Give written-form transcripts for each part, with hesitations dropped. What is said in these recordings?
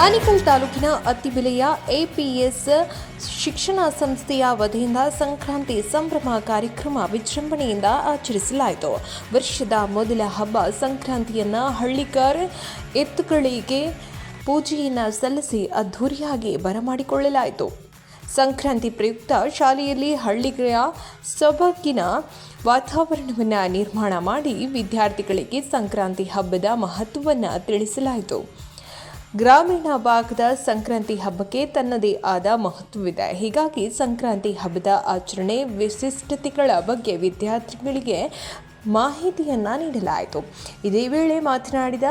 ಆನೇಕಲ್ ತಾಲೂಕಿನ ಅತ್ತಿಬೆಲೆಯ ಎಪಿಎಸ್ ಶಿಕ್ಷಣ ಸಂಸ್ಥೆಯ ವತಿಯಿಂದ ಸಂಕ್ರಾಂತಿ ಸಂಭ್ರಮ ಕಾರ್ಯಕ್ರಮ ವಿಜೃಂಭಣೆಯಿಂದ ಆಚರಿಸಲಾಯಿತು. ವರ್ಷದ ಮೊದಲ ಹಬ್ಬ ಸಂಕ್ರಾಂತಿಯನ್ನು ಹಳ್ಳಿಕಾರ್ ಎತ್ತುಗಳಿಗೆ ಪೂಜೆಯನ್ನು ಸಲ್ಲಿಸಿ ಅದ್ಧೂರಿಯಾಗಿ ಬರಮಾಡಿಕೊಳ್ಳಲಾಯಿತು. ಸಂಕ್ರಾಂತಿ ಪ್ರಯುಕ್ತ ಶಾಲೆಯಲ್ಲಿ ಹಳ್ಳಿಗಳ ಸೊಬಗಿನ ವಾತಾವರಣವನ್ನು ನಿರ್ಮಾಣ ಮಾಡಿ ವಿದ್ಯಾರ್ಥಿಗಳಿಗೆ ಸಂಕ್ರಾಂತಿ ಹಬ್ಬದ ಮಹತ್ವವನ್ನು ತಿಳಿಸಲಾಯಿತು. ಗ್ರಾಮೀಣ ಭಾಗದ ಸಂಕ್ರಾಂತಿ ಹಬ್ಬಕ್ಕೆ ತನ್ನದೇ ಆದ ಮಹತ್ವವಿದೆ. ಹೀಗಾಗಿ ಸಂಕ್ರಾಂತಿ ಹಬ್ಬದ ಆಚರಣೆ ವಿಶಿಷ್ಟತೆಗಳ ಬಗ್ಗೆ ವಿದ್ಯಾರ್ಥಿಗಳಿಗೆ ಮಾಹಿತಿಯನ್ನು ನೀಡಲಾಯಿತು. ಇದೇ ವೇಳೆ ಮಾತನಾಡಿದ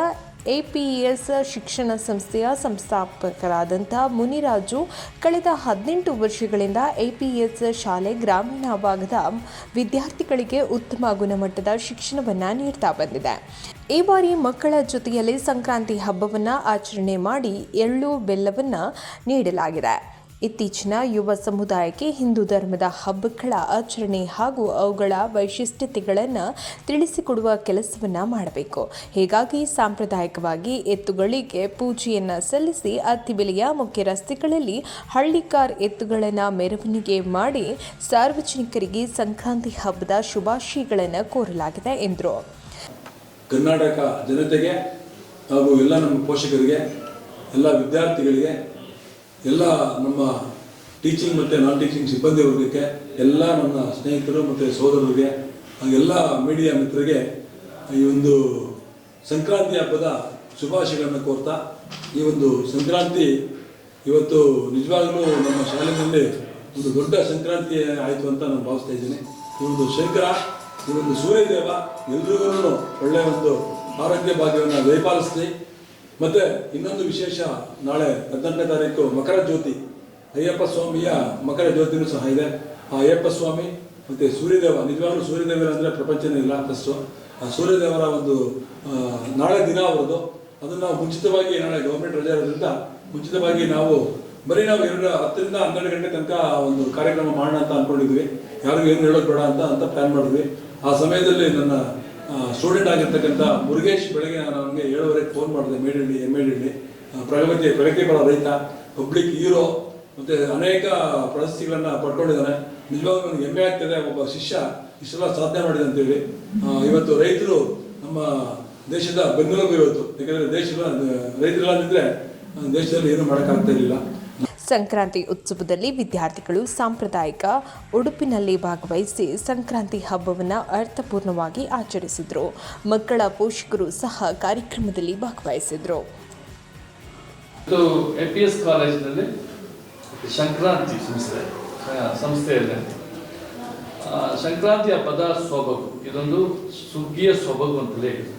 ಎಪಿಎಸ್ ಶಿಕ್ಷಣ ಸಂಸ್ಥೆಯ ಸಂಸ್ಥಾಪಕರಾದಂಥ ಮುನಿರಾಜು, ಕಳೆದ 18 ವರ್ಷಗಳಿಂದ ಎಪಿಎಸ್ ಶಾಲೆ ಗ್ರಾಮೀಣ ಭಾಗದ ವಿದ್ಯಾರ್ಥಿಗಳಿಗೆ ಉತ್ತಮ ಗುಣಮಟ್ಟದ ಶಿಕ್ಷಣವನ್ನು ನೀಡ್ತಾ ಬಂದಿದೆ. ಈ ಬಾರಿ ಮಕ್ಕಳ ಜೊತೆಯಲ್ಲಿ ಸಂಕ್ರಾಂತಿ ಹಬ್ಬವನ್ನು ಆಚರಣೆ ಮಾಡಿ ಎಳ್ಳು ಬೆಲ್ಲವನ್ನು ನೀಡಲಾಗಿದೆ. ಇತ್ತೀಚಿನ ಯುವ ಸಮುದಾಯಕ್ಕೆ ಹಿಂದೂ ಧರ್ಮದ ಹಬ್ಬಗಳ ಆಚರಣೆ ಹಾಗೂ ಅವುಗಳ ವೈಶಿಷ್ಟ್ಯತೆಗಳನ್ನು ತಿಳಿಸಿಕೊಡುವ ಕೆಲಸವನ್ನು ಮಾಡಬೇಕು. ಹೀಗಾಗಿ ಸಾಂಪ್ರದಾಯಿಕವಾಗಿ ಎತ್ತುಗಳಿಗೆ ಪೂಜೆಯನ್ನು ಸಲ್ಲಿಸಿ ಅತ್ತಿಬೆಲೆಯ ಮುಖ್ಯ ರಸ್ತೆಗಳಲ್ಲಿ ಹಳ್ಳಿಕಾರ್ ಎತ್ತುಗಳನ್ನು ಮೆರವಣಿಗೆ ಮಾಡಿ ಸಾರ್ವಜನಿಕರಿಗೆ ಸಂಕ್ರಾಂತಿ ಹಬ್ಬದ ಶುಭಾಶಯಗಳನ್ನು ಕೋರಲಾಗಿದೆ ಎಂದರು. ಕರ್ನಾಟಕ ಜನತೆಗೆ ಹಾಗೂ ಎಲ್ಲ ನಮ್ಮ ಪೋಷಕರಿಗೆ, ಎಲ್ಲ ವಿದ್ಯಾರ್ಥಿಗಳಿಗೆ, ಎಲ್ಲ ನಮ್ಮ ಟೀಚಿಂಗ್ ಮತ್ತು ನಾನ್ ಟೀಚಿಂಗ್ ಸಿಬ್ಬಂದಿ ವರ್ಗಕ್ಕೆ, ಎಲ್ಲ ನನ್ನ ಸ್ನೇಹಿತರು ಮತ್ತು ಸೋದರರಿಗೆ, ಹಾಗೆಲ್ಲ ಮೀಡಿಯಾ ಮಿತ್ರರಿಗೆ ಈ ಒಂದು ಸಂಕ್ರಾಂತಿ ಹಬ್ಬದ ಶುಭಾಶಯಗಳನ್ನು ಕೋರ್ತಾ, ಈ ಒಂದು ಸಂಕ್ರಾಂತಿ ಇವತ್ತು ನಿಜವಾಗಲೂ ನಮ್ಮ ಶಾಲೆಯಲ್ಲಿ ಒಂದು ದೊಡ್ಡ ಸಂಕ್ರಾಂತಿ ಆಯಿತು ಅಂತ ನಾನು ಭಾವಿಸ್ತಾ ಇದ್ದೀನಿ. ಈ ಒಂದು ಶಂಕರ, ಈ ಒಂದು ಸೂರ್ಯದೇವ ಎಲ್ರಿಗೂ ಒಳ್ಳೆಯ ಒಂದು ಆರೋಗ್ಯ ಭಾಗ್ಯವನ್ನು ದಯಪಾಲಿಸ್ಲಿ. ಮತ್ತು ಇನ್ನೊಂದು ವಿಶೇಷ, ನಾಳೆ 18ನೇ ತಾರೀಕು ಮಕರ ಜ್ಯೋತಿ, ಅಯ್ಯಪ್ಪ ಸ್ವಾಮಿಯ ಮಕರ ಜ್ಯೋತಿನೂ ಸಹ ಇದೆ. ಆ ಅಯ್ಯಪ್ಪ ಸ್ವಾಮಿ ಮತ್ತು ಸೂರ್ಯದೇವ, ನಿಜವಾಗ್ಲೂ ಸೂರ್ಯದೇವರ ಅಂದರೆ ಪ್ರಪಂಚನೇ ಇಲ್ಲ. ಫಸ್ಟು ಆ ಸೂರ್ಯದೇವರ ಒಂದು ನಾಳೆ ದಿನ ಅವರದು, ಅದನ್ನು ನಾವು ಮುಂಚಿತವಾಗಿ, ನಾಳೆ ಗೌರ್ಮೆಂಟ್ ರಜೆ ಇರೋದ್ರಿಂದ ಮುಂಚಿತವಾಗಿ ನಾವು 10ರಿಂದ 12 ಗಂಟೆ ತನಕ ಒಂದು ಕಾರ್ಯಕ್ರಮ ಮಾಡೋಣ ಅಂತ ಅಂದ್ಕೊಂಡಿದ್ವಿ. ಯಾರಿಗೂ ಏನು ಹೇಳೋದು ಬೇಡ ಅಂತ ಪ್ಲ್ಯಾನ್ ಮಾಡಿದ್ವಿ. ಆ ಸಮಯದಲ್ಲಿ ನನ್ನ ಸ್ಟೂಡೆಂಟ್ ಆಗಿರ್ತಕ್ಕಂಥ ಮುರುಗೇಶ್ ಬೆಳಗ್ಗೆ ನನಗೆ 7:30 ಫೋನ್ ಮಾಡಿದೆ. ಎಮ್.ಎಡ್. ಪ್ರಗತಿಪರ ರೈತ, ಪಬ್ಲಿಕ್ ಹೀರೋ, ಮತ್ತು ಅನೇಕ ಪ್ರಶಸ್ತಿಗಳನ್ನು ಪಡ್ಕೊಂಡಿದ್ದಾನೆ. ನಿಜವಾಗ್ಲೂ ನನಗೆ ಹೆಮ್ಮೆ ಆಗ್ತದೆ, ಒಬ್ಬ ಶಿಷ್ಯ ಇಷ್ಟೆಲ್ಲ ಸಾಧನೆ ಮಾಡಿದೆ ಅಂತೇಳಿ. ಇವತ್ತು ರೈತರು ನಮ್ಮ ದೇಶದ ಬೆನ್ನೆಲುಬು ಇವತ್ತು. ಯಾಕಂದರೆ ರೈತರಿಲ್ಲದಿದ್ದರೆ ದೇಶದಲ್ಲಿ ಏನೂ ಮಾಡೋಕ್ಕಾಗ್ತಾ ಇರಲಿಲ್ಲ. ಸಂಕ್ರಾಂತಿ ಉತ್ಸವದಲ್ಲಿ ವಿದ್ಯಾರ್ಥಿಗಳು ಸಾಂಪ್ರದಾಯಿಕ ಉಡುಪಿನಲ್ಲಿ ಭಾಗವಹಿಸಿ ಸಂಕ್ರಾಂತಿ ಹಬ್ಬವನ್ನು ಅರ್ಥಪೂರ್ಣವಾಗಿ ಆಚರಿಸಿದರು. ಮಕ್ಕಳ ಪೋಷಕರು ಸಹ ಕಾರ್ಯಕ್ರಮದಲ್ಲಿ ಭಾಗವಹಿಸಿದರು. ಎಪಿಎಸ್ ಕಾಲೇಜಿನಲ್ಲಿ ಸಂಕ್ರಾಂತಿ ಸಂಸ್ಥೆಯಲ್ಲಿ ಸಂಕ್ರಾಂತಿ ಹಬ್ಬದ ಸೊಬಗು, ಇದೊಂದು ಸುಗ್ಗಿಯ ಸೊಬಗು ಅಂತಲೇ ಇದೆ.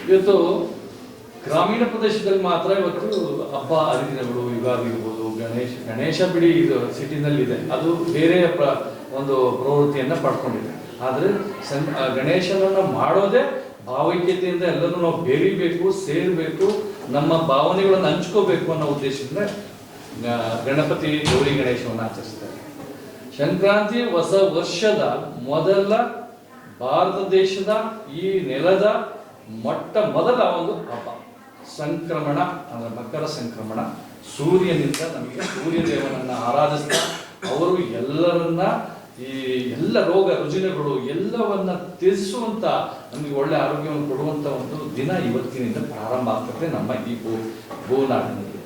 ಇವತ್ತು ಗ್ರಾಮೀಣ ಪ್ರದೇಶದಲ್ಲಿ ಮಾತ್ರ ಇವತ್ತು ಹಬ್ಬ ಹರಿದಿನಗಳು, ಯುಗಾದಿ ಇರ್ಬೋದು, ಗಣೇಶ ಬಿಡಿ ಇದು ಸಿಟಿನಲ್ಲಿದೆ, ಅದು ಬೇರೆ ಒಂದು ಪ್ರವೃತ್ತಿಯನ್ನು ಪಡ್ಕೊಂಡಿದೆ. ಆದರೆ ಗಣೇಶನನ್ನು ಮಾಡೋದೇ ಭಾವೈಕ್ಯತೆಯಿಂದ ಎಲ್ಲರೂ ನಾವು ಬೆರಿಬೇಕು, ಸೇರಬೇಕು, ನಮ್ಮ ಭಾವನೆಗಳನ್ನು ಹಂಚ್ಕೋಬೇಕು ಅನ್ನೋ ಉದ್ದೇಶದಿಂದ ಗಣಪತಿ ಗೌರಿ ಗಣೇಶವನ್ನು ಆಚರಿಸ್ತಾರೆ. ಸಂಕ್ರಾಂತಿ ಹೊಸ ವರ್ಷದ ಮೊದಲ ಭಾರತ ದೇಶದ ಈ ನೆಲದ ಮೊದಲ ಒಂದು ಹಬ್ಬ. ಸಂಕ್ರಮಣ ಅಂದರೆ ಮಕರ ಸಂಕ್ರಮಣ, ಸೂರ್ಯನಿಂದ ನಮಗೆ ಸೂರ್ಯದೇವನನ್ನು ಆರಾಧಿಸ್ತಾ ಅವರು ಎಲ್ಲರನ್ನ ಈ ಎಲ್ಲ ರೋಗ ರುಜಿನಗಳು ಎಲ್ಲವನ್ನ ತ್ಯಜಿಸುವಂತ, ನಮಗೆ ಒಳ್ಳೆ ಆರೋಗ್ಯವನ್ನು ಕೊಡುವಂತ ಒಂದು ದಿನ ಇವತ್ತಿನಿಂದ ಪ್ರಾರಂಭ ಆಗ್ತದೆ ನಮ್ಮ ಈ ಭೂನಾಡಿನಲ್ಲಿ.